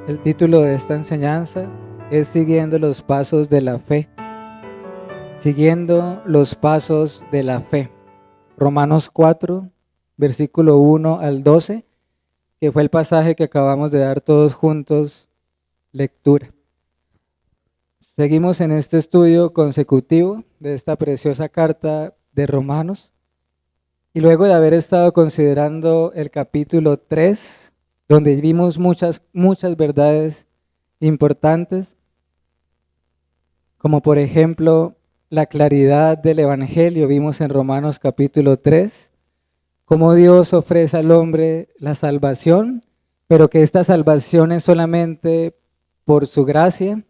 El título de esta enseñanza es Siguiendo los pasos de la fe. Siguiendo los pasos de la fe. Romanos 4, versículo 1 al 12, que fue el pasaje que acabamos de dar todos juntos lectura. Seguimos en este estudio consecutivo de esta preciosa carta de Romanos. Y luego de haber estado considerando el capítulo 3, donde vimos muchas verdades importantes, como por ejemplo la claridad del Evangelio, vimos en Romanos capítulo 3, cómo Dios ofrece al hombre la salvación, pero que esta salvación es solamente por su gracia,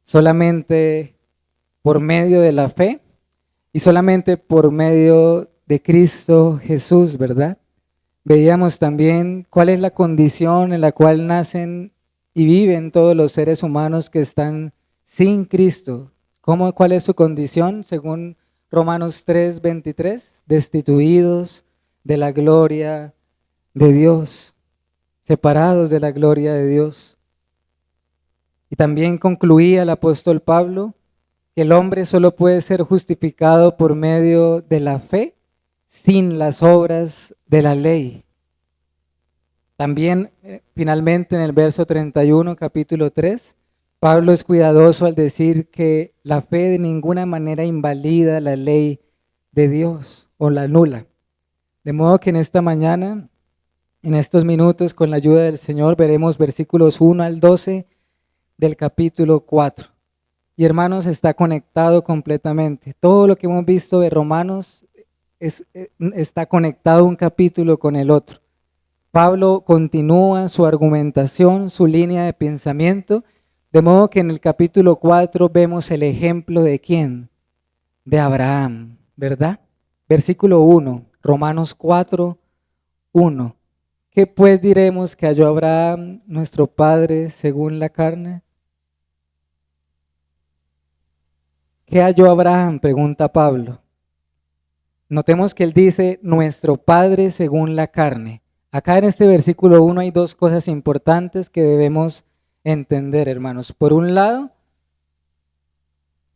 solamente por medio de la fe y solamente por medio de Cristo Jesús, ¿verdad? Veíamos también cuál es la condición en la cual nacen y viven todos los seres humanos que están sin Cristo. ¿Cuál es su condición? Según Romanos 3:23, destituidos de la gloria de Dios, separados de la gloria de Dios. Y también concluía el apóstol Pablo que el hombre solo puede ser justificado por medio de la fe sin las obras de la ley. También, finalmente, en el verso 31, capítulo 3, Pablo es cuidadoso al decir que la fe de ninguna manera invalida la ley de Dios o la anula. De modo que en esta mañana, en estos minutos, con la ayuda del Señor, veremos versículos 1 al 12 del capítulo 4. Y hermanos, está conectado completamente. Todo lo que hemos visto de Romanos está conectado un capítulo con el otro. Pablo continúa su argumentación, su línea de pensamiento, de modo que en el capítulo 4 vemos el ejemplo de ¿quién? De Abraham, ¿verdad? Versículo 1, Romanos 4, 1. ¿Qué pues diremos que halló Abraham, nuestro padre, según la carne? ¿Qué halló Abraham? Pregunta Pablo. Notemos que él dice, nuestro padre según la carne. Acá en este versículo 1 hay dos cosas importantes que debemos entender, hermanos. Por un lado,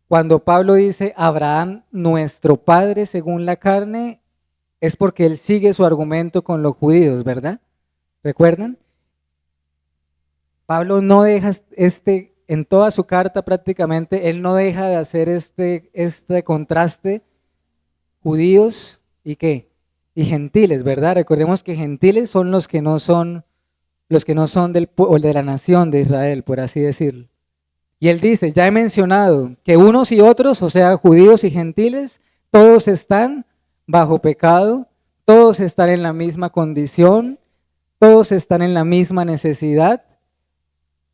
cuando Pablo dice Abraham, nuestro padre según la carne, es porque él sigue su argumento con los judíos, ¿verdad? ¿Recuerdan? Pablo no deja en toda su carta prácticamente, él no deja de hacer este contraste, judíos y qué, y gentiles, ¿verdad? Recordemos que gentiles son los que no son de la nación de Israel, por así decirlo. Y él dice, ya he mencionado que unos y otros, o sea, judíos y gentiles, todos están bajo pecado, todos están en la misma condición, todos están en la misma necesidad.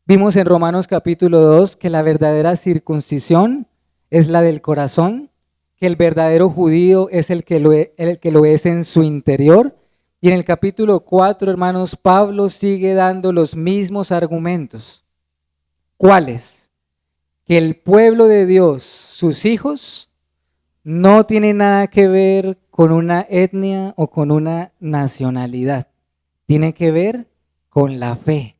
Vimos en Romanos capítulo 2 que la verdadera circuncisión es la del corazón, que el verdadero judío es el que lo es en su interior. Y en el capítulo 4, hermanos, Pablo sigue dando los mismos argumentos. ¿Cuáles? Que el pueblo de Dios, sus hijos, no tiene nada que ver con una etnia o con una nacionalidad. Tiene que ver con la fe.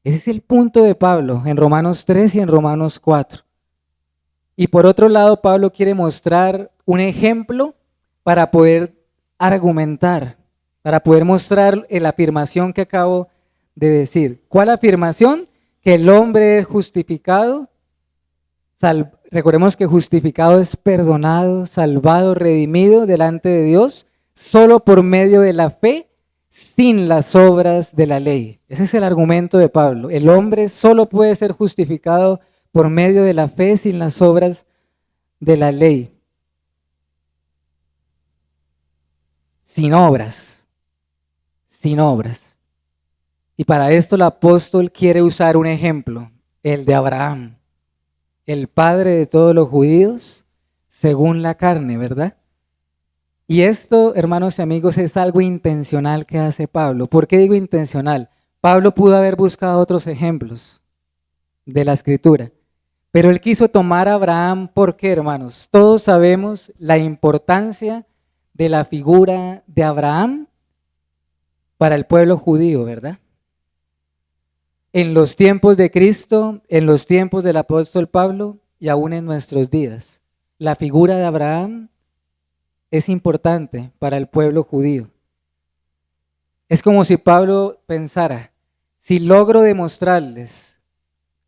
Ese es el punto de Pablo en Romanos 3 y en Romanos 4. Y por otro lado, Pablo quiere mostrar un ejemplo para poder argumentar, para poder mostrar la afirmación que acabo de decir. ¿Cuál afirmación? Que el hombre es justificado. Recordemos que justificado es perdonado, salvado, redimido delante de Dios, solo por medio de la fe, sin las obras de la ley. Ese es el argumento de Pablo. El hombre solo puede ser justificado por medio de la fe, sin las obras de la ley. Sin obras. Sin obras. Y para esto el apóstol quiere usar un ejemplo, el de Abraham, el padre de todos los judíos, según la carne, ¿verdad? Y esto, hermanos y amigos, es algo intencional que hace Pablo. ¿Por qué digo intencional? Pablo pudo haber buscado otros ejemplos de la escritura, pero él quiso tomar a Abraham. ¿Por qué, hermanos? Todos sabemos la importancia de la figura de Abraham para el pueblo judío, ¿verdad? en los tiempos de Cristo, en los tiempos del apóstol Pablo y aún en nuestros días. La figura de Abraham es importante para el pueblo judío. Es como si Pablo pensara, si logro demostrarles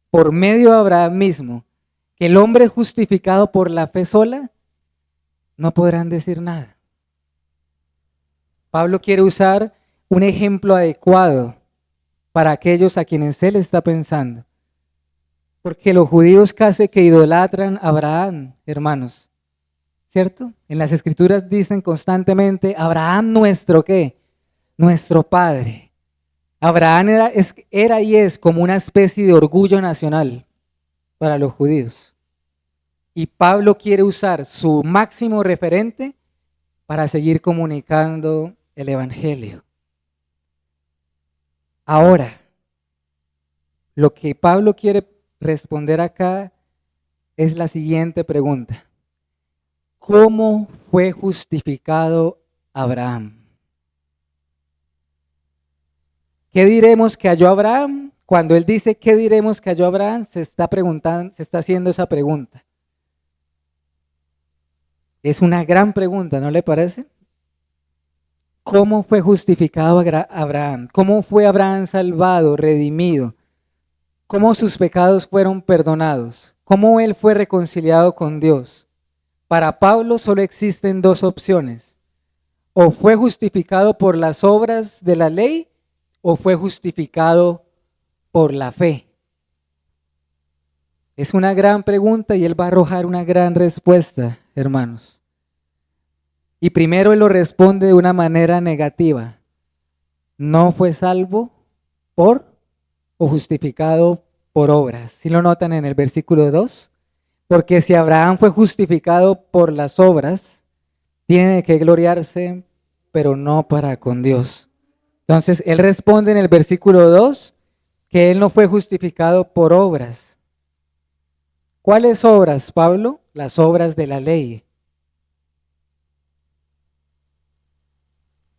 por medio de Abraham mismo que el hombre es justificado por la fe sola, no podrán decir nada. Pablo quiere usar un ejemplo adecuado para aquellos a quienes él está pensando. Porque los judíos casi que idolatran a Abraham, hermanos, ¿cierto? En las escrituras dicen constantemente, Abraham nuestro ¿qué? Nuestro padre. Abraham era y es como una especie de orgullo nacional para los judíos. Y Pablo quiere usar su máximo referente para seguir comunicando el evangelio. Ahora, lo que Pablo quiere responder acá es la siguiente pregunta. ¿Cómo fue justificado Abraham? ¿Qué diremos que halló Abraham? Cuando él dice ¿qué diremos que halló Abraham? Se está haciendo esa pregunta. Es una gran pregunta, ¿no le parece? ¿Cómo fue justificado Abraham? ¿Cómo fue Abraham salvado, redimido? ¿Cómo sus pecados fueron perdonados? ¿Cómo él fue reconciliado con Dios? Para Pablo solo existen dos opciones. O fue justificado por las obras de la ley o fue justificado por la fe. Es una gran pregunta y él va a arrojar una gran respuesta, hermanos. Y primero él lo responde de una manera negativa. No fue salvo por o justificado por obras. ¿Sí lo notan en el versículo 2? Porque si Abraham fue justificado por las obras, tiene que gloriarse, pero no para con Dios. Entonces, él responde en el versículo 2 que él no fue justificado por obras. ¿Cuáles obras, Pablo? Las obras de la ley.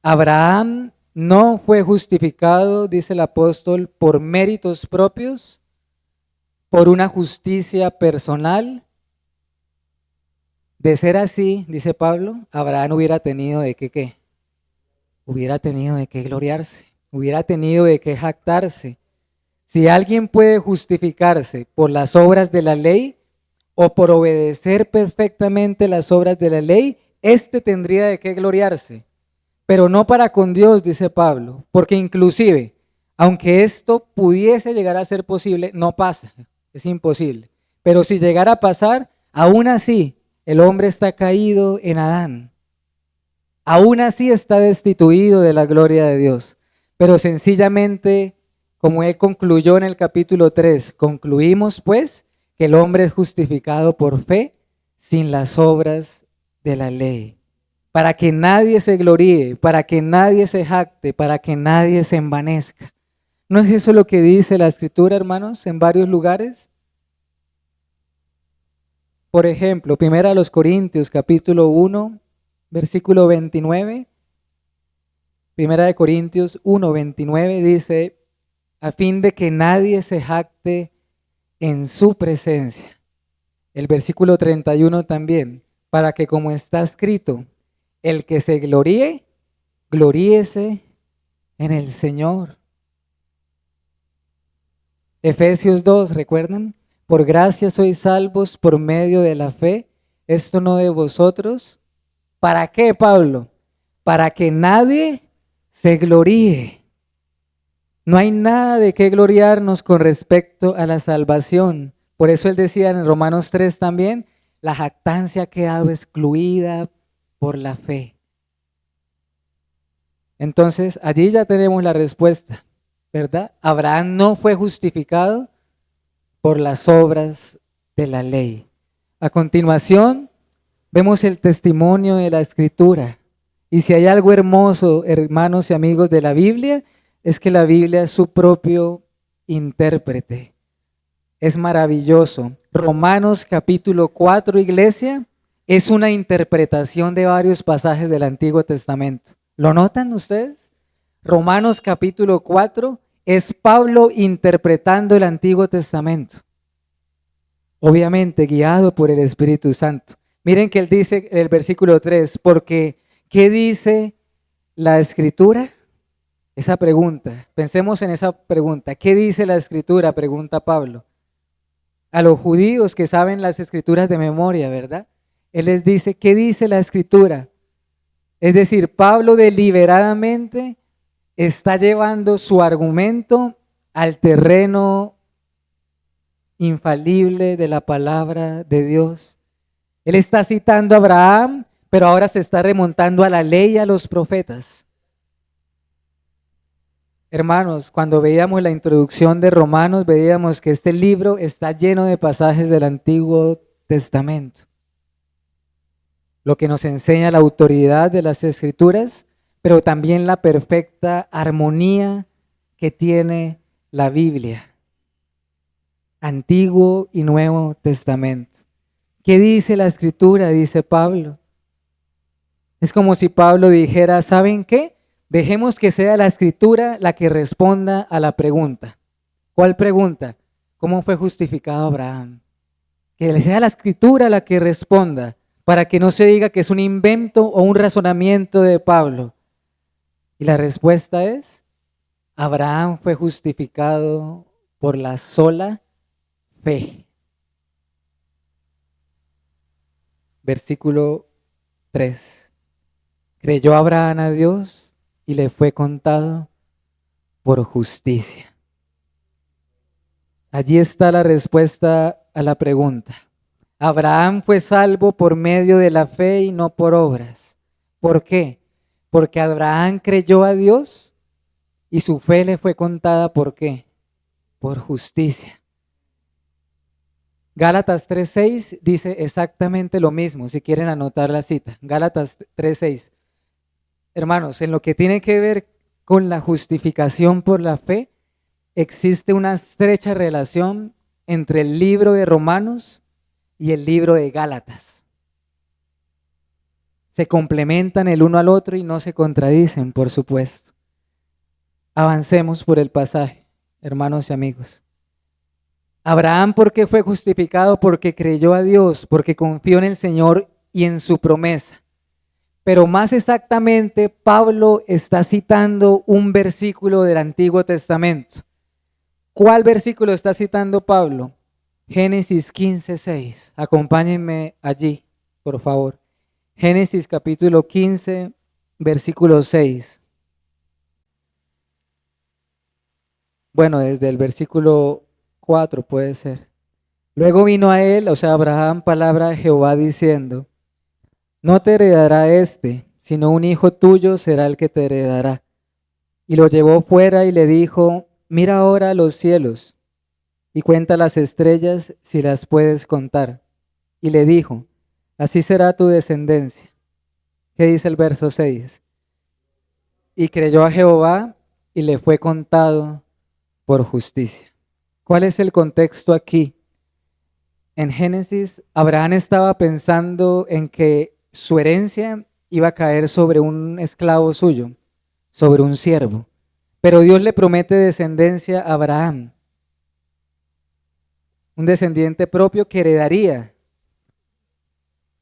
Abraham no fue justificado, dice el apóstol, por méritos propios, por una justicia personal. De ser así, dice Pablo, Abraham hubiera tenido de qué. Hubiera tenido de qué gloriarse, hubiera tenido de qué jactarse. Si alguien puede justificarse por las obras de la ley o por obedecer perfectamente las obras de la ley, éste tendría de qué gloriarse. Pero no para con Dios, dice Pablo, porque inclusive, aunque esto pudiese llegar a ser posible, no pasa, es imposible. Pero si llegara a pasar, aún así, el hombre está caído en Adán. Aún así está destituido de la gloria de Dios. Pero sencillamente, como él concluyó en el capítulo 3, concluimos pues que el hombre es justificado por fe sin las obras de la ley. Para que nadie se gloríe, para que nadie se jacte, para que nadie se envanezca. ¿No es eso lo que dice la Escritura, hermanos, en varios lugares? Por ejemplo, 1 Corintios capítulo 1, versículo 29. 1 Corintios 1, 29 dice, a fin de que nadie se jacte en su presencia. El versículo 31 también, para que como está escrito, el que se gloríe, gloríese en el Señor. Efesios 2, ¿recuerdan? Por gracia sois salvos por medio de la fe, esto no de vosotros. ¿Para qué, Pablo? Para que nadie se gloríe. No hay nada de qué gloriarnos con respecto a la salvación. Por eso él decía en Romanos 3 también, la jactancia ha quedado excluida por la fe. Entonces, allí ya tenemos la respuesta, ¿verdad? Abraham no fue justificado por las obras de la ley. A continuación, vemos el testimonio de la Escritura. Y si hay algo hermoso, hermanos y amigos de la Biblia, es que la Biblia es su propio intérprete. Es maravilloso. Romanos capítulo 4, iglesia, es una interpretación de varios pasajes del Antiguo Testamento. ¿Lo notan ustedes? Romanos capítulo 4 es Pablo interpretando el Antiguo Testamento, obviamente guiado por el Espíritu Santo. Miren que él dice en el versículo 3, porque ¿qué dice la Escritura? Esa pregunta, pensemos en esa pregunta. ¿Qué dice la Escritura? Pregunta Pablo. A los judíos que saben las Escrituras de memoria, ¿verdad? Él les dice, ¿qué dice la Escritura? Es decir, Pablo deliberadamente está llevando su argumento al terreno infalible de la palabra de Dios. Él está citando a Abraham, pero ahora se está remontando a la ley y a los profetas. Hermanos, cuando veíamos la introducción de Romanos, veíamos que este libro está lleno de pasajes del Antiguo Testamento, lo que nos enseña la autoridad de las Escrituras, pero también la perfecta armonía que tiene la Biblia, Antiguo y Nuevo Testamento. ¿Qué dice la Escritura? Dice Pablo. Es como si Pablo dijera, ¿saben qué? Dejemos que sea la Escritura la que responda a la pregunta. ¿Cuál pregunta? ¿Cómo fue justificado Abraham? Que sea la Escritura la que responda, para que no se diga que es un invento o un razonamiento de Pablo. Y la respuesta es, Abraham fue justificado por la sola fe. Versículo 3. Creyó Abraham a Dios y le fue contado por justicia. Allí está la respuesta a la pregunta. Abraham fue salvo por medio de la fe y no por obras. ¿Por qué? Porque Abraham creyó a Dios y su fe le fue contada ¿por qué? Por justicia. Gálatas 3:6 dice exactamente lo mismo, si quieren anotar la cita. Gálatas 3:6. Hermanos, en lo que tiene que ver con la justificación por la fe, existe una estrecha relación entre el libro de Romanos y el libro de Gálatas. Se complementan el uno al otro y no se contradicen, por supuesto. Avancemos por el pasaje, hermanos y amigos. Abraham, ¿por qué fue justificado? Porque creyó a Dios, porque confió en el Señor y en su promesa. Pero más exactamente, Pablo está citando un versículo del Antiguo Testamento. ¿Cuál versículo está citando Pablo? Génesis 15:6. Acompáñenme allí, por favor. Génesis capítulo 15, versículo 6. Bueno, desde el versículo 4 puede ser. Luego vino a él, o sea, Abraham, palabra de Jehová diciendo, no te heredará este, sino un hijo tuyo será el que te heredará. Y lo llevó fuera y le dijo, mira ahora los cielos y cuenta las estrellas si las puedes contar. Y le dijo, así será tu descendencia. ¿Qué dice el verso 6? Y creyó a Jehová y le fue contado por justicia. ¿Cuál es el contexto aquí? En Génesis, Abraham estaba pensando en que su herencia iba a caer sobre un esclavo suyo, sobre un siervo. Pero Dios le promete descendencia a Abraham, un descendiente propio que heredaría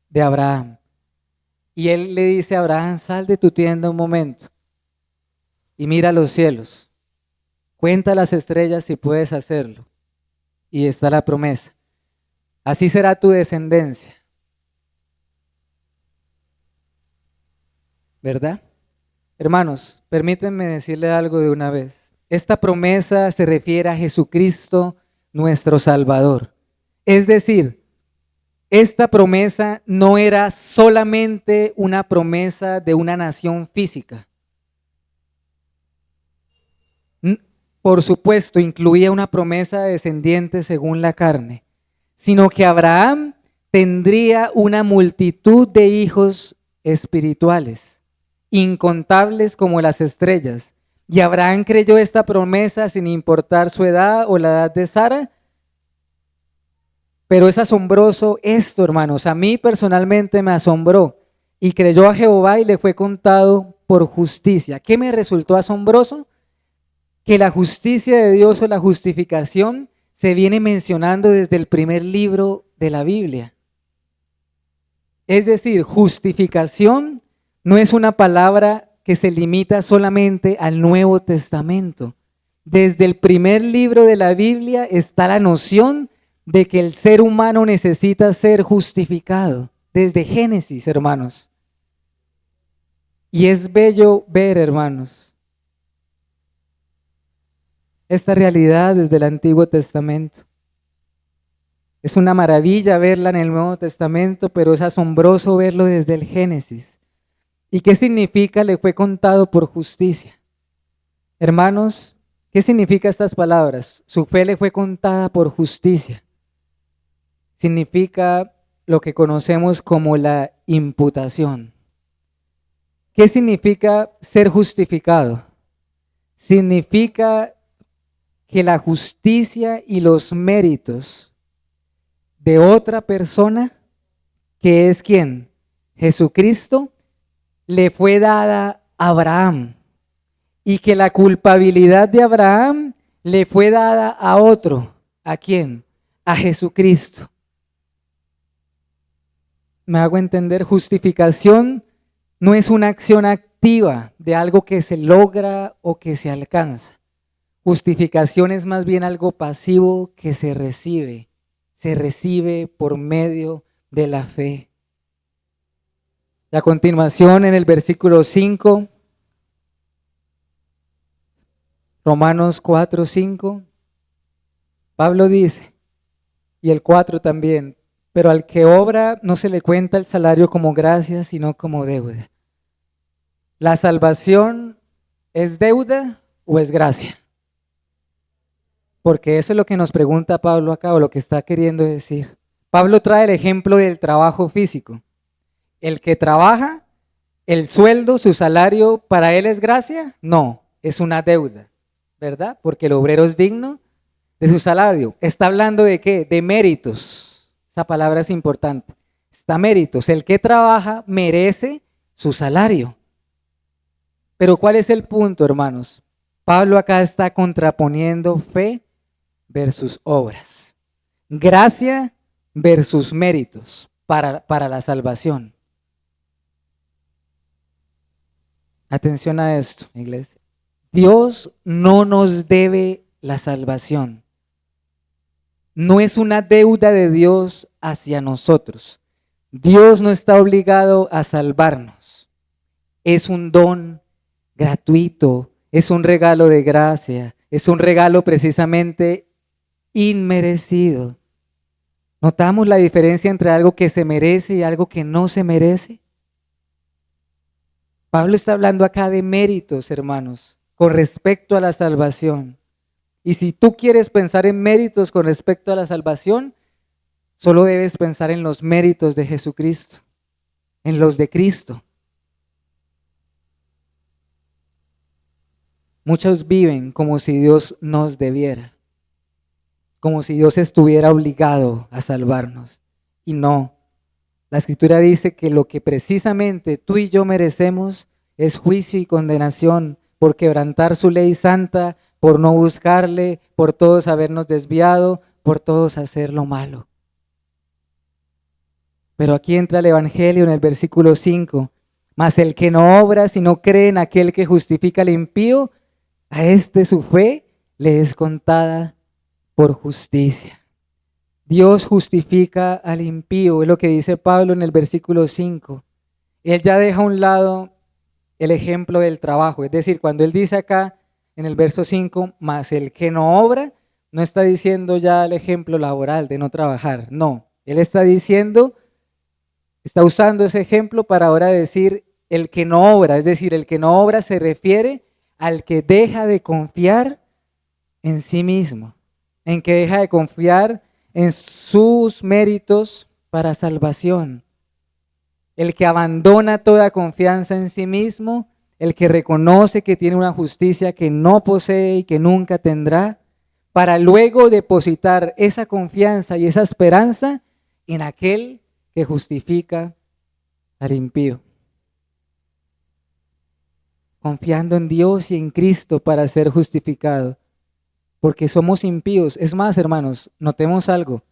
de Abraham. Y él le dice a Abraham, sal de tu tienda un momento y mira los cielos, cuenta las estrellas si puedes hacerlo. Y está la promesa, así será tu descendencia. ¿Verdad? Hermanos, permítanme decirle algo de una vez. Esta promesa se refiere a Jesucristo, nuestro Salvador. Es decir, esta promesa no era solamente una promesa de una nación física. Por supuesto, incluía una promesa de descendientes según la carne, sino que Abraham tendría una multitud de hijos espirituales, incontables como las estrellas. Y Abraham creyó esta promesa sin importar su edad o la edad de Sara. Pero es asombroso esto, hermanos. A mí personalmente me asombró. Y creyó a Jehová y le fue contado por justicia. ¿Qué me resultó asombroso? que la justicia de Dios o la justificación se viene mencionando desde el primer libro de la Biblia. Es decir, justificación no es una palabra que se limita solamente al Nuevo Testamento. Desde el primer libro de la Biblia está la noción de que el ser humano necesita ser justificado. Desde Génesis, hermanos. Y es bello ver, hermanos, esta realidad desde el Antiguo Testamento. Es una maravilla verla en el Nuevo Testamento, pero es asombroso verlo desde el Génesis. ¿Y qué significa le fue contado por justicia? Hermanos, ¿qué significa estas palabras? Su fe le fue contada por justicia. Significa lo que conocemos como la imputación. ¿Qué significa ser justificado? Significa que la justicia y los méritos de otra persona, que es ¿quién? Jesucristo, le fue dada a Abraham, y que la culpabilidad de Abraham le fue dada a otro. ¿A quién? A Jesucristo. ¿Me hago entender? Justificación no es una acción activa de algo que se logra o que se alcanza. Justificación es más bien algo pasivo que se recibe por medio de la fe. Y a continuación, en el versículo 5, Romanos 4, 5, Pablo dice, y el 4 también, pero al que obra no se le cuenta el salario como gracia, sino como deuda. ¿La salvación es deuda o es gracia? Porque eso es lo que nos pregunta Pablo acá, o lo que está queriendo decir. Pablo trae el ejemplo del trabajo físico. El que trabaja, el sueldo, su salario, ¿para él es gracia? No, es una deuda, ¿verdad? Porque el obrero es digno de su salario. ¿Está hablando de qué? De méritos. Esa palabra es importante. Está méritos. El que trabaja merece su salario. Pero ¿cuál es el punto, hermanos? Pablo acá está contraponiendo fe versus obras. Gracia versus méritos para la salvación. Atención a esto, iglesia. Dios no nos debe la salvación. No es una deuda de Dios hacia nosotros. Dios no está obligado a salvarnos. Es un don gratuito, es un regalo de gracia, es un regalo precisamente inmerecido. ¿Notamos la diferencia entre algo que se merece y algo que no se merece? Pablo está hablando acá de méritos, hermanos, con respecto a la salvación. Y si tú quieres pensar en méritos con respecto a la salvación, solo debes pensar en los méritos de Jesucristo, en los de Cristo. Muchos viven como si Dios nos debiera, como si Dios estuviera obligado a salvarnos. Y no, la Escritura dice que lo que precisamente tú y yo merecemos es juicio y condenación por quebrantar su ley santa, por no buscarle, por todos habernos desviado, por todos hacer lo malo. Pero aquí entra el Evangelio en el versículo 5. Mas el que no obra, sino cree en aquel que justifica al impío, a este su fe le es contada por justicia. Dios justifica al impío, es lo que dice Pablo en el versículo 5. Él ya deja a un lado el ejemplo del trabajo, es decir, cuando él dice acá en el verso 5, mas el que no obra, no está diciendo ya el ejemplo laboral de no trabajar, no, él está diciendo, está usando ese ejemplo para ahora decir el que no obra, es decir, el que no obra se refiere al que deja de confiar en sí mismo, en que deja de confiar en sus méritos para salvación. El que abandona toda confianza en sí mismo, el que reconoce que tiene una justicia que no posee y que nunca tendrá, para luego depositar esa confianza y esa esperanza en aquel que justifica al impío. confiando en Dios y en Cristo para ser justificado, porque somos impíos. Es más, hermanos, notemos algo.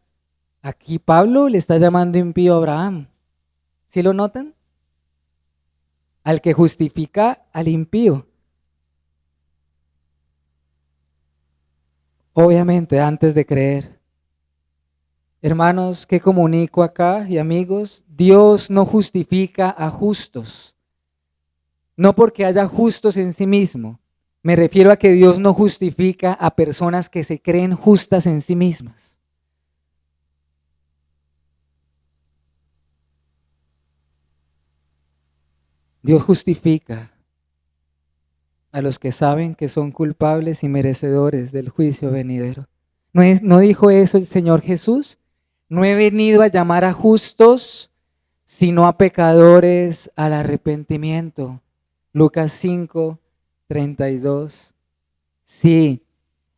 Aquí Pablo le está llamando impío a Abraham. ¿Sí lo notan? Al que justifica al impío. Obviamente, antes de creer. Hermanos, ¿qué comunico acá y amigos? Dios no justifica a justos. No porque haya justos en sí mismo. Me refiero a que Dios no justifica a personas que se creen justas en sí mismas. Dios justifica a los que saben que son culpables y merecedores del juicio venidero. ¿No dijo eso el Señor Jesús? No he venido a llamar a justos, sino a pecadores al arrepentimiento. Lucas 5:32. Sí,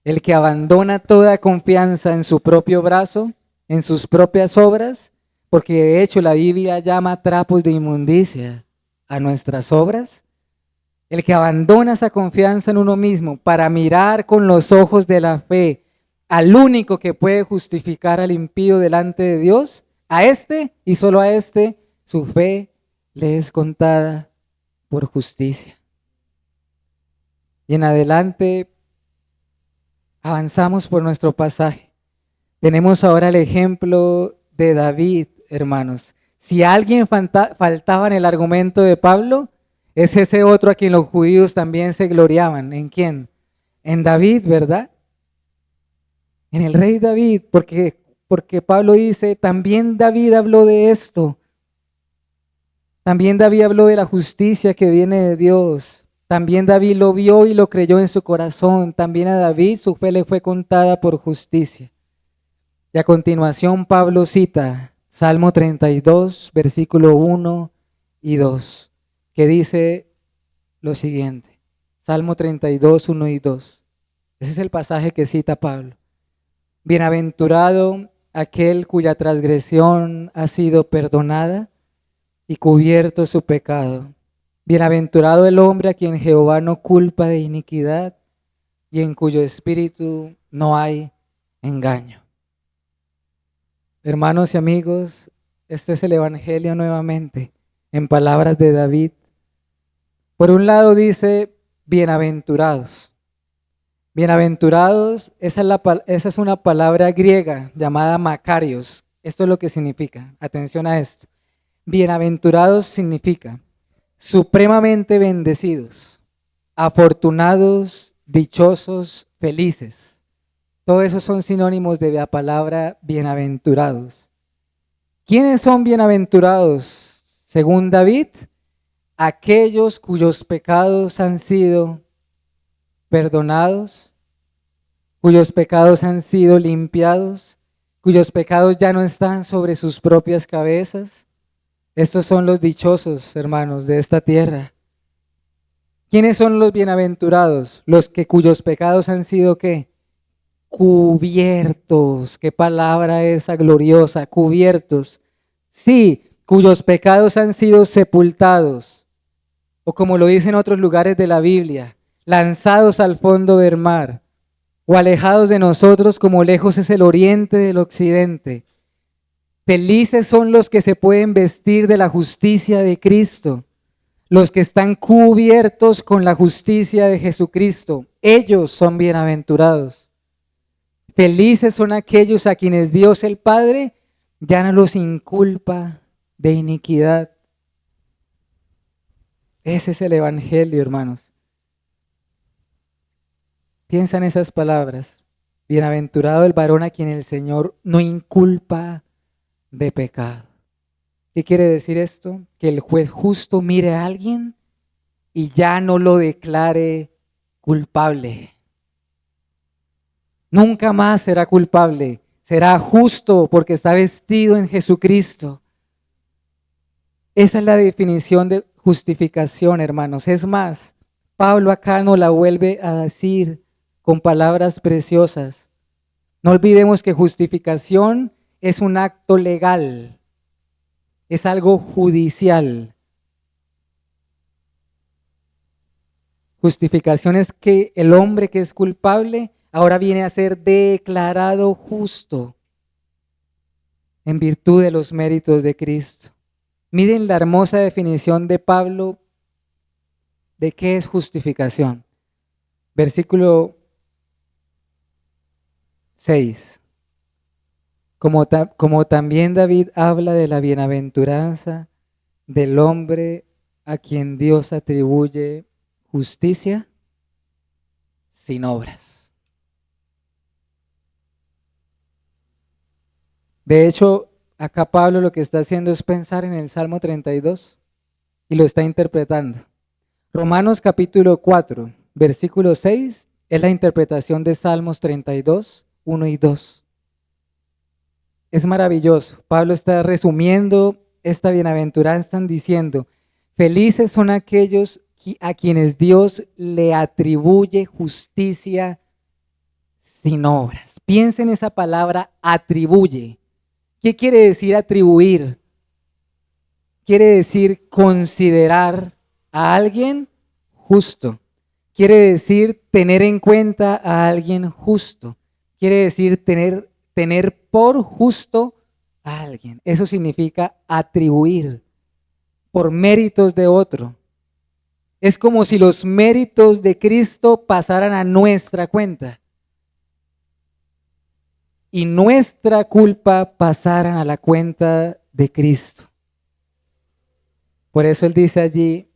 el que abandona toda confianza en su propio brazo, en sus propias obras, porque de hecho la Biblia llama trapos de inmundicia a nuestras obras. El que abandona esa confianza en uno mismo para mirar con los ojos de la fe al único que puede justificar al impío delante de Dios, a este y solo a este, su fe le es contada por justicia. Y en adelante avanzamos por nuestro pasaje. Tenemos ahora el ejemplo de David, hermanos. Si alguien faltaba en el argumento de Pablo, es ese otro a quien los judíos también se gloriaban. ¿En quién? En David, ¿verdad? En el rey David, porque Pablo dice, también David habló de esto. También David habló de la justicia que viene de Dios. También David lo vio y lo creyó en su corazón. También a David su fe le fue contada por justicia. Y a continuación Pablo cita Salmo 32, versículo 1 y 2, que dice lo siguiente. Salmo 32, 1 y 2. Ese es el pasaje que cita Pablo. Bienaventurado aquel cuya transgresión ha sido perdonada y cubierto su pecado. Bienaventurado el hombre a quien Jehová no culpa de iniquidad y en cuyo espíritu no hay engaño. Hermanos y amigos, este es el Evangelio nuevamente, en palabras de David. Por un lado dice, bienaventurados. Bienaventurados, esa es una palabra griega llamada makarios. Esto es lo que significa. Atención a esto. Bienaventurados significa supremamente bendecidos, afortunados, dichosos, felices. Todos esos son sinónimos de la palabra bienaventurados. ¿Quiénes son bienaventurados? Según David, aquellos cuyos pecados han sido perdonados, cuyos pecados han sido limpiados, cuyos pecados ya no están sobre sus propias cabezas. Estos son los dichosos, hermanos, de esta tierra. ¿Quiénes son los bienaventurados? Los que cuyos pecados han sido ¿qué? Cubiertos. ¿Qué palabra esa gloriosa? Cubiertos. Sí, cuyos pecados han sido sepultados. O como lo dicen otros lugares de la Biblia, lanzados al fondo del mar. O alejados de nosotros como lejos es el oriente del occidente. Felices son los que se pueden vestir de la justicia de Cristo. Los que están cubiertos con la justicia de Jesucristo. Ellos son bienaventurados. Felices son aquellos a quienes Dios el Padre ya no los inculpa de iniquidad. Ese es el Evangelio, hermanos. Piensa en esas palabras. Bienaventurado el varón a quien el Señor no inculpa de pecado. ¿Qué quiere decir esto? Que el juez justo mire a alguien y ya no lo declare culpable. Nunca más será culpable, será justo porque está vestido en Jesucristo. Esa es la definición de justificación, hermanos. Es más, Pablo acá nos la vuelve a decir con palabras preciosas. No olvidemos que justificación es un acto legal, es algo judicial. Justificación es que el hombre que es culpable ahora viene a ser declarado justo en virtud de los méritos de Cristo. Miren la hermosa definición de Pablo de qué es justificación. Versículo 6. Como también David habla de la bienaventuranza del hombre a quien Dios atribuye justicia sin obras. De hecho, acá Pablo lo que está haciendo es pensar en el Salmo 32 y lo está interpretando. Romanos capítulo 4, versículo 6 es la interpretación de Salmos 32, 1 y 2. Es maravilloso. Pablo está resumiendo esta bienaventuranza diciendo, felices son aquellos a quienes Dios le atribuye justicia sin obras. Piensa en esa palabra atribuye. ¿Qué quiere decir atribuir? Quiere decir considerar a alguien justo. Quiere decir tener en cuenta a alguien justo. Quiere decir tener por justo a alguien. Eso significa atribuir por méritos de otro. Es como si los méritos de Cristo pasaran a nuestra cuenta y nuestra culpa pasara a la cuenta de Cristo. Por eso él dice allí,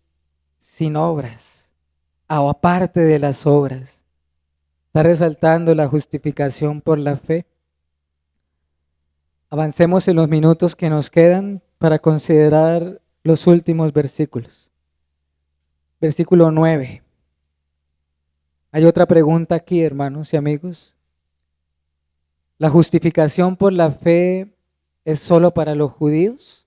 sin obras, o aparte de las obras. Está resaltando la justificación por la fe. Avancemos en los minutos que nos quedan para considerar los últimos versículos. Versículo 9. Hay otra pregunta aquí, hermanos y amigos. ¿La justificación por la fe es solo para los judíos?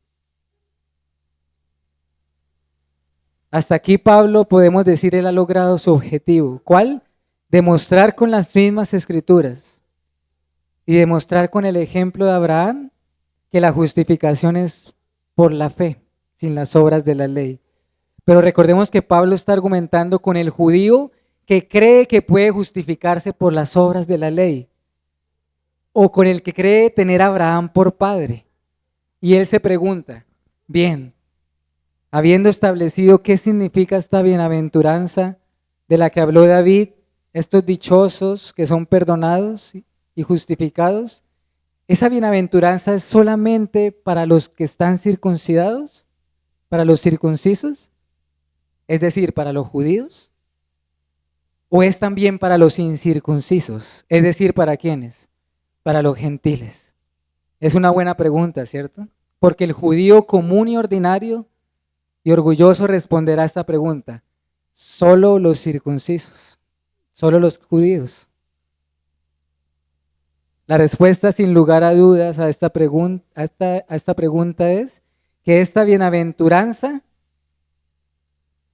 Hasta aquí Pablo podemos decir él ha logrado su objetivo. ¿Cuál? Demostrar con las mismas escrituras y demostrar con el ejemplo de Abraham que la justificación es por la fe, sin las obras de la ley. Pero recordemos que Pablo está argumentando con el judío que cree que puede justificarse por las obras de la ley, o con el que cree tener a Abraham por padre. Y él se pregunta, bien, habiendo establecido qué significa esta bienaventuranza de la que habló David, estos dichosos que son perdonados y justificados, ¿esa bienaventuranza es solamente para los que están circuncidados? ¿Para los circuncisos? Es decir, para los judíos. ¿O es también para los incircuncisos? Es decir, ¿para quiénes? Para los gentiles. Es una buena pregunta, ¿cierto? Porque el judío común y ordinario y orgulloso responderá a esta pregunta. Solo los circuncisos, solo los judíos. La respuesta sin lugar a dudas a esta pregunta es que esta bienaventuranza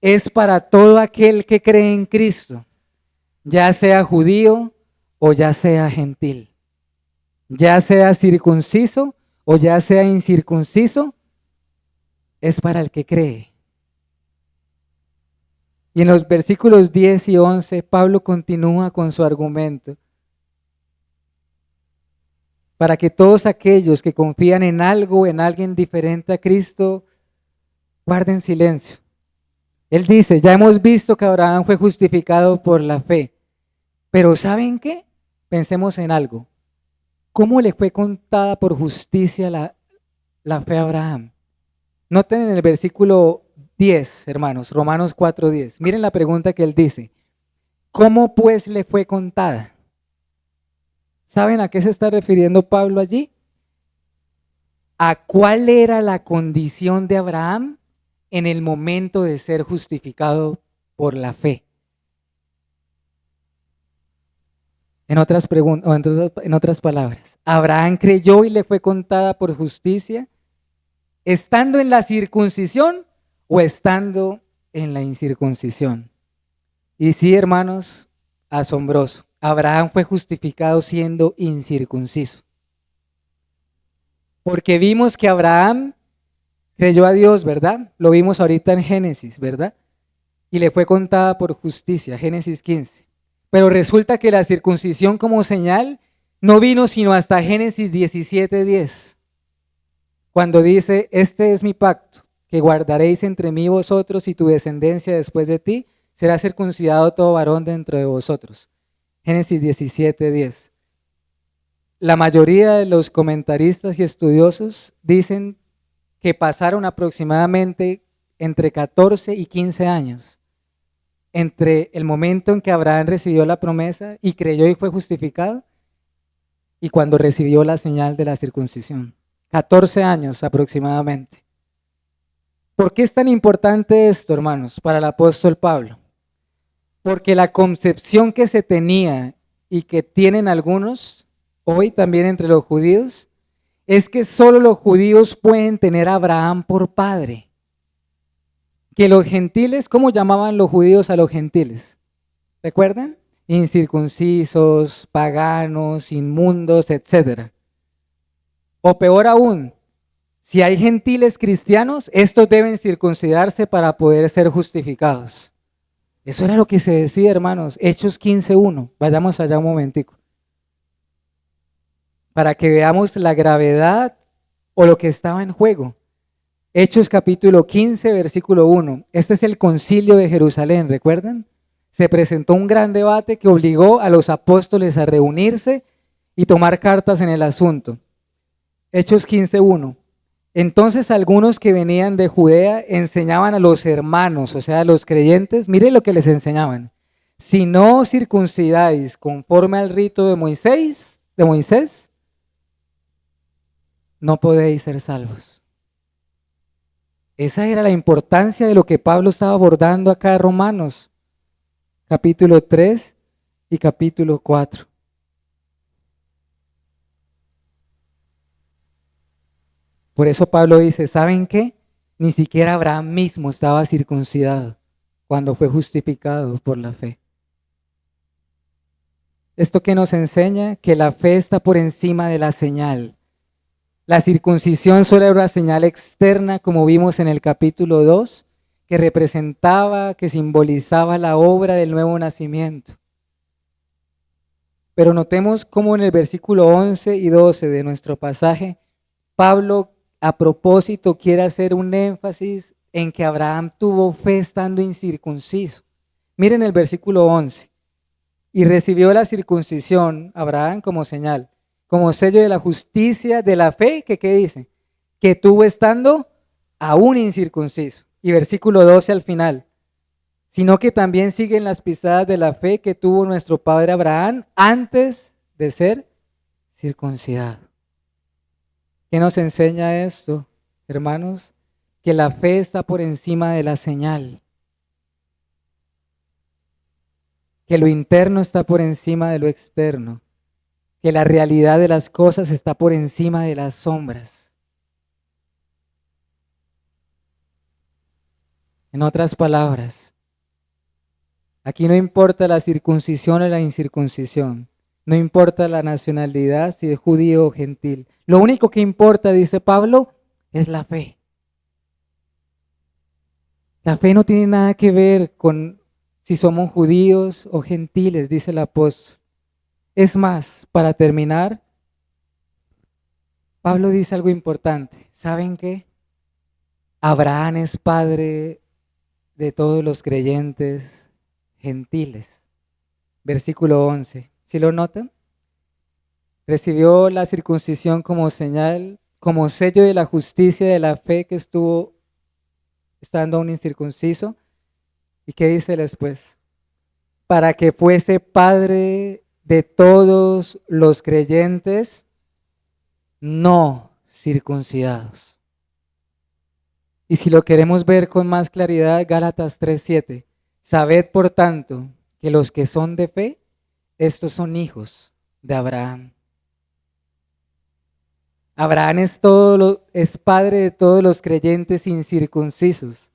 es para todo aquel que cree en Cristo, ya sea judío o ya sea gentil, ya sea circunciso o ya sea incircunciso, es para el que cree. Y en los versículos 10 y 11, Pablo continúa con su argumento para que todos aquellos que confían en algo, en alguien diferente a Cristo, guarden silencio. Él dice, ya hemos visto que Abraham fue justificado por la fe, pero ¿saben qué? Pensemos en algo. ¿Cómo le fue contada por justicia la fe a Abraham? Noten en el versículo 10, hermanos, Romanos 4:10. Miren la pregunta que él dice. ¿Cómo pues le fue contada? ¿Saben a qué se está refiriendo Pablo allí? ¿A cuál era la condición de Abraham en el momento de ser justificado por la fe? En otras palabras, ¿Abraham creyó y le fue contada por justicia estando en la circuncisión o estando en la incircuncisión? Y sí, hermanos, asombroso. Abraham fue justificado siendo incircunciso. Porque vimos que Abraham creyó a Dios, ¿verdad? Lo vimos ahorita en Génesis, ¿verdad? y le fue contada por justicia, Génesis 15. Pero resulta que la circuncisión como señal no vino sino hasta Génesis 17:10, cuando dice, este es mi pacto, que guardaréis entre mí y vosotros y tu descendencia después de ti, será circuncidado todo varón dentro de vosotros. Génesis 17:10. La mayoría de los comentaristas y estudiosos dicen que pasaron aproximadamente entre 14 y 15 años entre el momento en que Abraham recibió la promesa y creyó y fue justificado y cuando recibió la señal de la circuncisión. 14 años aproximadamente. ¿Por qué es tan importante esto, hermanos, para el apóstol Pablo? Porque la concepción que se tenía y que tienen algunos hoy también entre los judíos es que solo los judíos pueden tener a Abraham por padre. Que los gentiles, ¿cómo llamaban los judíos a los gentiles? ¿Recuerdan? Incircuncisos, paganos, inmundos, etc. O peor aún, si hay gentiles cristianos, estos deben circuncidarse para poder ser justificados. Eso era lo que se decía, hermanos. Hechos 15:1. Vayamos allá un momentico. Para que veamos la gravedad o lo que estaba en juego. Hechos capítulo 15, versículo 1. Este es el concilio de Jerusalén, ¿recuerdan? Se presentó un gran debate que obligó a los apóstoles a reunirse y tomar cartas en el asunto. Hechos 15:1. Entonces algunos que venían de Judea enseñaban a los hermanos, o sea, a los creyentes, mire lo que les enseñaban. Si no os circuncidáis conforme al rito de Moisés, no podéis ser salvos. Esa era la importancia de lo que Pablo estaba abordando acá en Romanos, capítulo 3 y capítulo 4. Por eso Pablo dice, ¿saben qué? Ni siquiera Abraham mismo estaba circuncidado cuando fue justificado por la fe. ¿Esto qué nos enseña? Que la fe está por encima de la señal. La circuncisión solo era una señal externa, como vimos en el capítulo 2, que representaba, que simbolizaba la obra del nuevo nacimiento. Pero notemos cómo en el versículo 11 y 12 de nuestro pasaje, Pablo a propósito quiere hacer un énfasis en que Abraham tuvo fe estando incircunciso. Miren el versículo 11. Y recibió la circuncisión, Abraham, como señal, como sello de la justicia de la fe, que ¿qué dice? Que tuvo estando aún incircunciso. Y versículo 12 al final. Sino que también siguen las pisadas de la fe que tuvo nuestro padre Abraham antes de ser circuncidado. ¿Qué nos enseña esto, hermanos? Que la fe está por encima de la señal. Que lo interno está por encima de lo externo. Que la realidad de las cosas está por encima de las sombras. En otras palabras, aquí no importa la circuncisión o la incircuncisión. No importa la nacionalidad, si es judío o gentil. Lo único que importa, dice Pablo, es la fe. La fe no tiene nada que ver con si somos judíos o gentiles, dice el apóstol. Es más, para terminar, Pablo dice algo importante. ¿Saben qué? Abraham es padre de todos los creyentes gentiles. Versículo 11. ¿Sí lo notan? Recibió la circuncisión como señal, como sello de la justicia de la fe que estuvo estando aún incircunciso. ¿Y qué dice después? Para que fuese padre de todos los creyentes no circuncidados. Y si lo queremos ver con más claridad, Gálatas 3:7. Sabed por tanto que los que son de fe, estos son hijos de Abraham. Abraham es padre de todos los creyentes incircuncisos.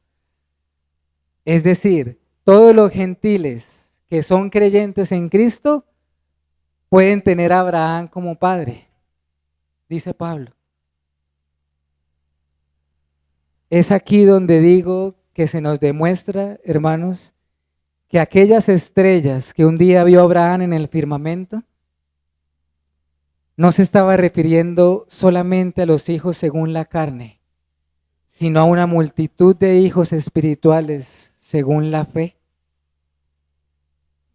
Es decir, todos los gentiles que son creyentes en Cristo pueden tener a Abraham como padre, dice Pablo. Es aquí donde digo que se nos demuestra, hermanos, que aquellas estrellas que un día vio Abraham en el firmamento, no se estaba refiriendo solamente a los hijos según la carne, sino a una multitud de hijos espirituales según la fe.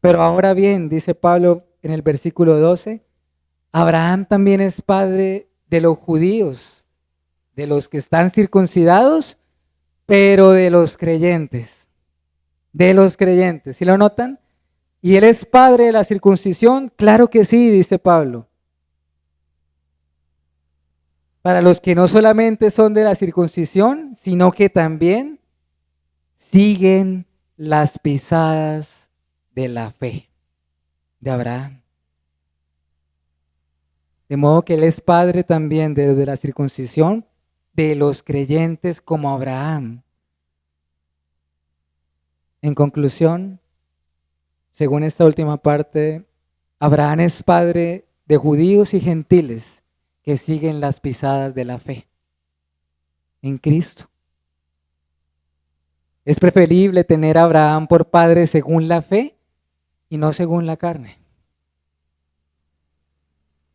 Pero ahora bien, dice Pablo en el versículo 12, Abraham también es padre de los judíos, de los que están circuncidados, pero de los creyentes. De los creyentes, ¿sí lo notan? ¿Y él es padre de la circuncisión? Claro que sí, dice Pablo. Para los que no solamente son de la circuncisión, sino que también siguen las pisadas de la fe de Abraham. De modo que él es padre también de la circuncisión de los creyentes como Abraham. En conclusión, según esta última parte, Abraham es padre de judíos y gentiles que siguen las pisadas de la fe en Cristo. Es preferible tener a Abraham por padre según la fe y no según la carne.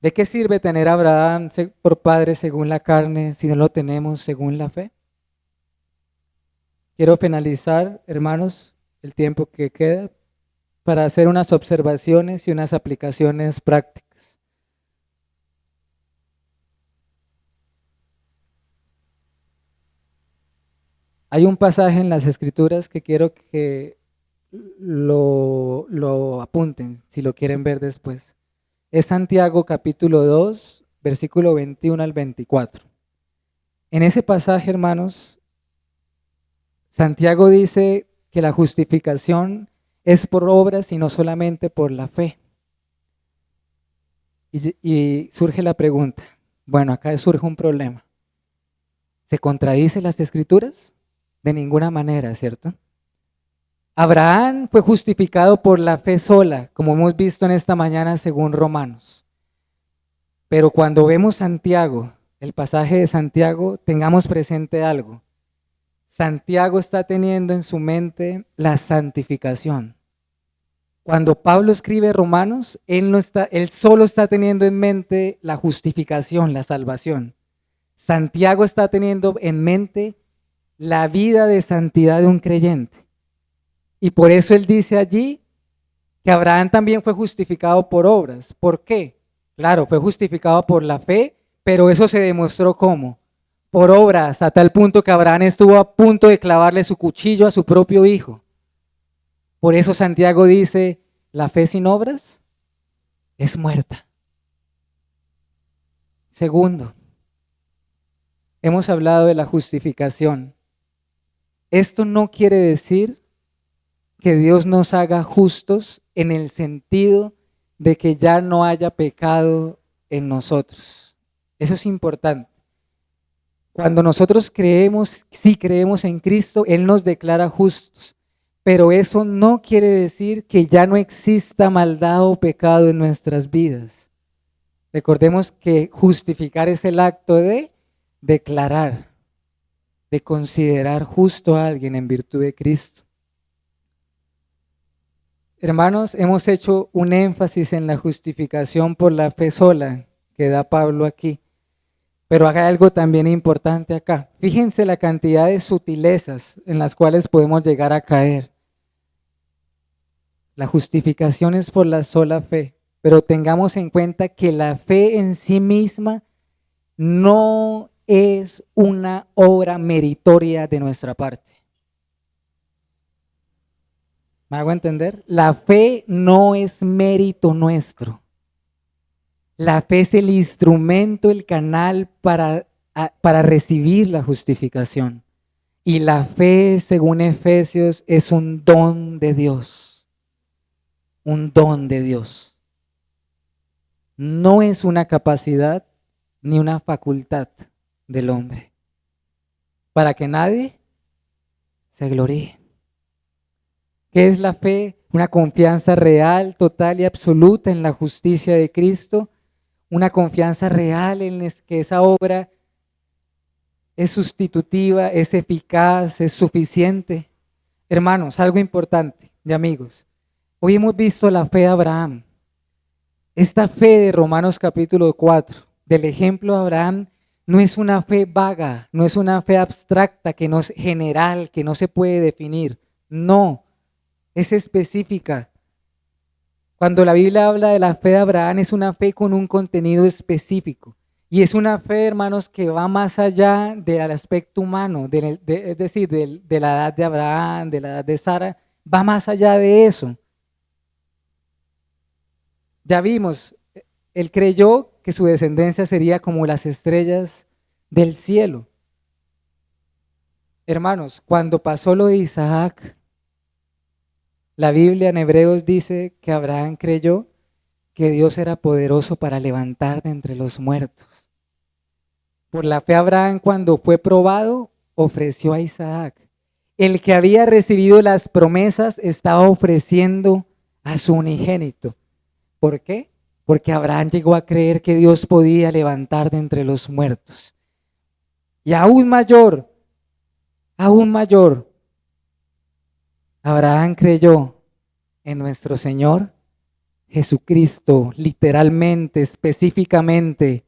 ¿De qué sirve tener a Abraham por padre según la carne si no lo tenemos según la fe? Quiero finalizar, hermanos, el tiempo que queda para hacer unas observaciones y unas aplicaciones prácticas. Hay un pasaje en las Escrituras que quiero que lo apunten, si lo quieren ver después. Es Santiago capítulo 2, versículo 21 al 24. En ese pasaje, hermanos, Santiago dice que la justificación es por obras y no solamente por la fe. Y surge la pregunta, bueno, acá surge un problema. ¿Se contradicen las Escrituras? De ninguna manera, ¿cierto? Abraham fue justificado por la fe sola, como hemos visto en esta mañana según Romanos. Pero cuando vemos Santiago, el pasaje de Santiago, tengamos presente algo. Santiago está teniendo en su mente la santificación. Cuando Pablo escribe Romanos, él solo está teniendo en mente la justificación, la salvación. Santiago está teniendo en mente la vida de santidad de un creyente. Y por eso él dice allí que Abraham también fue justificado por obras. ¿Por qué? Claro, fue justificado por la fe, pero eso se demostró ¿cómo? Por obras, a tal punto que Abraham estuvo a punto de clavarle su cuchillo a su propio hijo. Por eso Santiago dice, la fe sin obras es muerta. Segundo, hemos hablado de la justificación. Esto no quiere decir que Dios nos haga justos en el sentido de que ya no haya pecado en nosotros. Eso es importante. Cuando nosotros creemos, si creemos en Cristo, Él nos declara justos. Pero eso no quiere decir que ya no exista maldad o pecado en nuestras vidas. Recordemos que justificar es el acto de declarar, de considerar justo a alguien en virtud de Cristo. Hermanos, hemos hecho un énfasis en la justificación por la fe sola que da Pablo aquí. Pero haga algo también importante acá. Fíjense la cantidad de sutilezas en las cuales podemos llegar a caer. La justificación es por la sola fe, pero tengamos en cuenta que la fe en sí misma no es una obra meritoria de nuestra parte. ¿Me hago entender? La fe no es mérito nuestro. La fe es el instrumento, el canal para recibir la justificación. Y la fe, según Efesios, es un don de Dios. Un don de Dios. No es una capacidad ni una facultad del hombre. Para que nadie se gloríe. ¿Qué es la fe? Una confianza real, total y absoluta en la justicia de Cristo. Una confianza real en que esa obra es sustitutiva, es eficaz, es suficiente. Hermanos, algo importante, de amigos. Hoy hemos visto la fe de Abraham. Esta fe de Romanos capítulo 4, del ejemplo de Abraham, no es una fe vaga, no es una fe abstracta, que no es general, que no se puede definir. No, es específica. Cuando la Biblia habla de la fe de Abraham, es una fe con un contenido específico. Y es una fe, hermanos, que va más allá del aspecto humano, es decir, de la edad de Abraham, de la edad de Sara, va más allá de eso. Ya vimos, él creyó que su descendencia sería como las estrellas del cielo. Hermanos, cuando pasó lo de Isaac, la Biblia en Hebreos dice que Abraham creyó que Dios era poderoso para levantar de entre los muertos. Por la fe Abraham, cuando fue probado, ofreció a Isaac. El que había recibido las promesas estaba ofreciendo a su unigénito. ¿Por qué? Porque Abraham llegó a creer que Dios podía levantar de entre los muertos. Y aún mayor, Abraham creyó en nuestro Señor Jesucristo, literalmente, específicamente,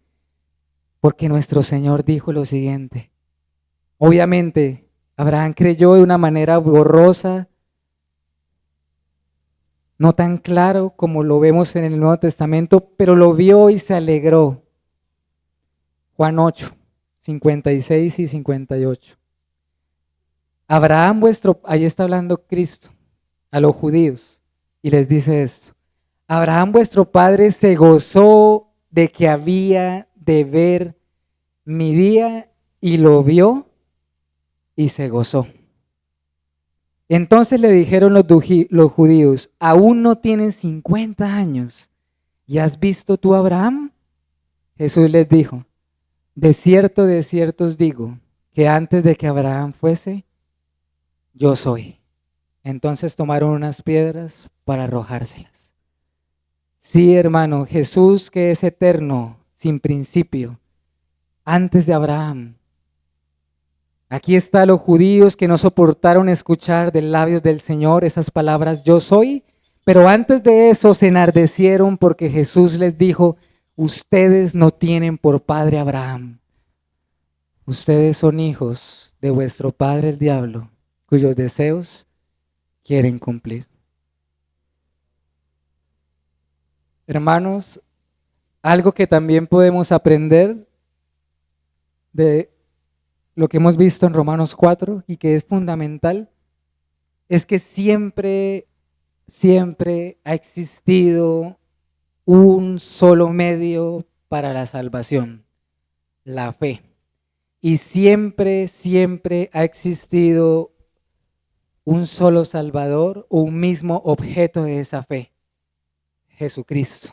porque nuestro Señor dijo lo siguiente. Obviamente, Abraham creyó de una manera borrosa, no tan claro como lo vemos en el Nuevo Testamento, pero lo vio y se alegró. Juan 8, 56 y 58. Abraham ahí está hablando Cristo a los judíos y les dice esto. Abraham vuestro padre se gozó de que había de ver mi día y lo vio y se gozó. Entonces le dijeron los judíos, aún no tienes 50 años y has visto tú a Abraham. Jesús les dijo, de cierto os digo, que antes de que Abraham fuese, yo soy. Entonces tomaron unas piedras para arrojárselas. Sí, hermano, Jesús que es eterno, sin principio, antes de Abraham. Aquí están los judíos que no soportaron escuchar de labios del Señor esas palabras, yo soy, pero antes de eso se enardecieron porque Jesús les dijo, ustedes no tienen por padre a Abraham. Ustedes son hijos de vuestro padre el diablo, cuyos deseos quieren cumplir. Hermanos, algo que también podemos aprender de lo que hemos visto en Romanos 4 y que es fundamental, es que siempre ha existido un solo medio para la salvación, la fe. Y siempre ha existido un solo Salvador o un mismo objeto de esa fe, Jesucristo.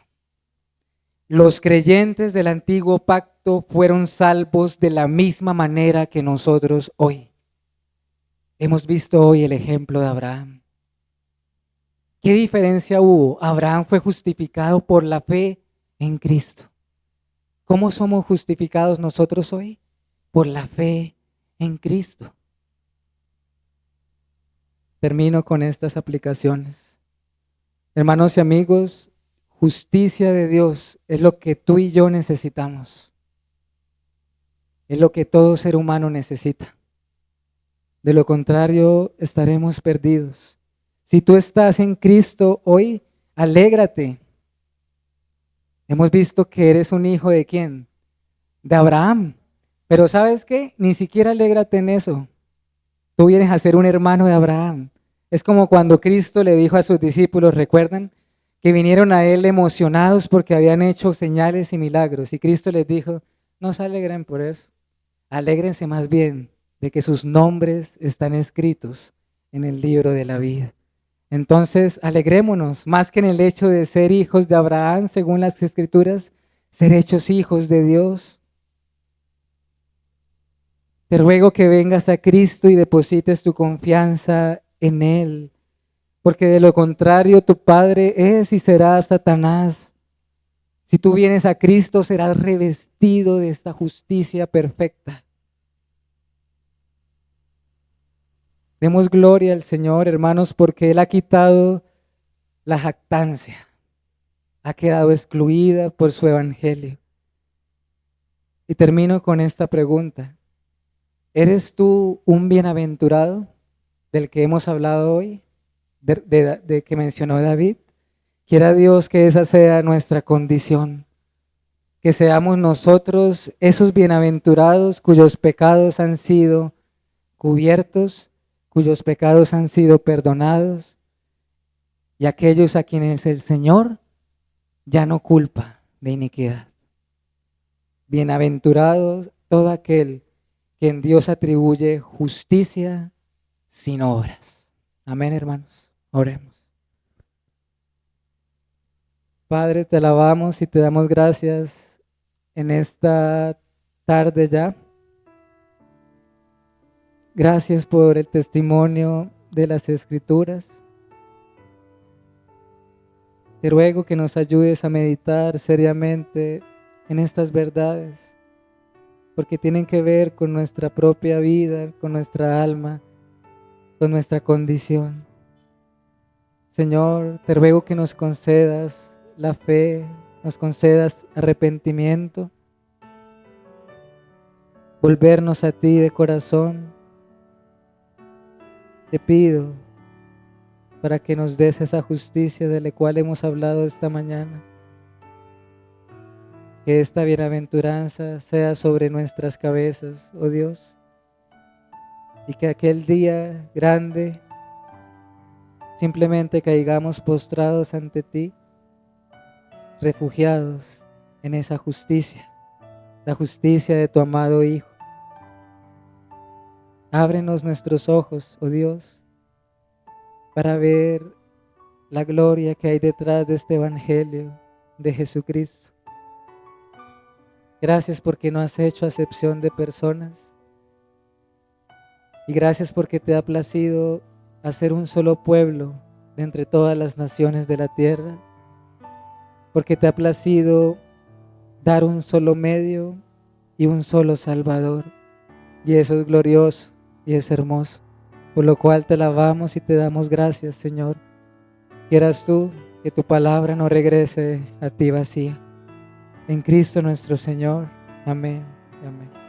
Los creyentes del antiguo pacto fueron salvos de la misma manera que nosotros hoy. Hemos visto hoy el ejemplo de Abraham. ¿Qué diferencia hubo? Abraham fue justificado por la fe en Cristo. ¿Cómo somos justificados nosotros hoy? Por la fe en Cristo. Termino con estas aplicaciones. Hermanos y amigos, justicia de Dios es lo que tú y yo necesitamos. Es lo que todo ser humano necesita. De lo contrario, estaremos perdidos. Si tú estás en Cristo hoy, alégrate. Hemos visto que eres un hijo de ¿quién? De Abraham. Pero ¿sabes qué? Ni siquiera alégrate en eso. Tú vienes a ser un hermano de Abraham. Es como cuando Cristo le dijo a sus discípulos, ¿recuerdan? Que vinieron a él emocionados porque habían hecho señales y milagros. Y Cristo les dijo, no se alegren por eso. Alégrense más bien de que sus nombres están escritos en el libro de la vida. Entonces, alegrémonos, más que en el hecho de ser hijos de Abraham, según las Escrituras, ser hechos hijos de Dios. Te ruego que vengas a Cristo y deposites tu confianza en Él, porque de lo contrario tu padre es y será Satanás. Si tú vienes a Cristo, serás revestido de esta justicia perfecta. Demos gloria al Señor, hermanos, porque Él ha quitado la jactancia, ha quedado excluida por su evangelio. Y termino con esta pregunta. ¿Eres tú un bienaventurado del que hemos hablado hoy, de que mencionó David? Quiera Dios que esa sea nuestra condición, que seamos nosotros esos bienaventurados cuyos pecados han sido cubiertos, cuyos pecados han sido perdonados, y aquellos a quienes el Señor ya no culpa de iniquidad. Bienaventurado todo aquel que en Dios atribuye justicia sin obras. Amén, hermanos. Oremos. Padre, te alabamos y te damos gracias en esta tarde ya. Gracias por el testimonio de las Escrituras. Te ruego que nos ayudes a meditar seriamente en estas verdades, porque tienen que ver con nuestra propia vida, con nuestra alma, con nuestra condición. Señor, te ruego que nos concedas la fe, nos concedas arrepentimiento, volvernos a ti de corazón. Te pido para que nos des esa justicia de la cual hemos hablado esta mañana. Que esta bienaventuranza sea sobre nuestras cabezas, oh Dios, y que aquel día grande simplemente caigamos postrados ante ti, refugiados en esa justicia, la justicia de tu amado Hijo. Ábrenos nuestros ojos, oh Dios, para ver la gloria que hay detrás de este Evangelio de Jesucristo. Gracias porque no has hecho acepción de personas. Y gracias porque te ha placido hacer un solo pueblo de entre todas las naciones de la tierra. Porque te ha placido dar un solo medio y un solo Salvador. Y eso es glorioso y es hermoso. Por lo cual te alabamos y te damos gracias, Señor. Quieras tú que tu palabra no regrese a ti vacía. En Cristo nuestro Señor. Amén y amén.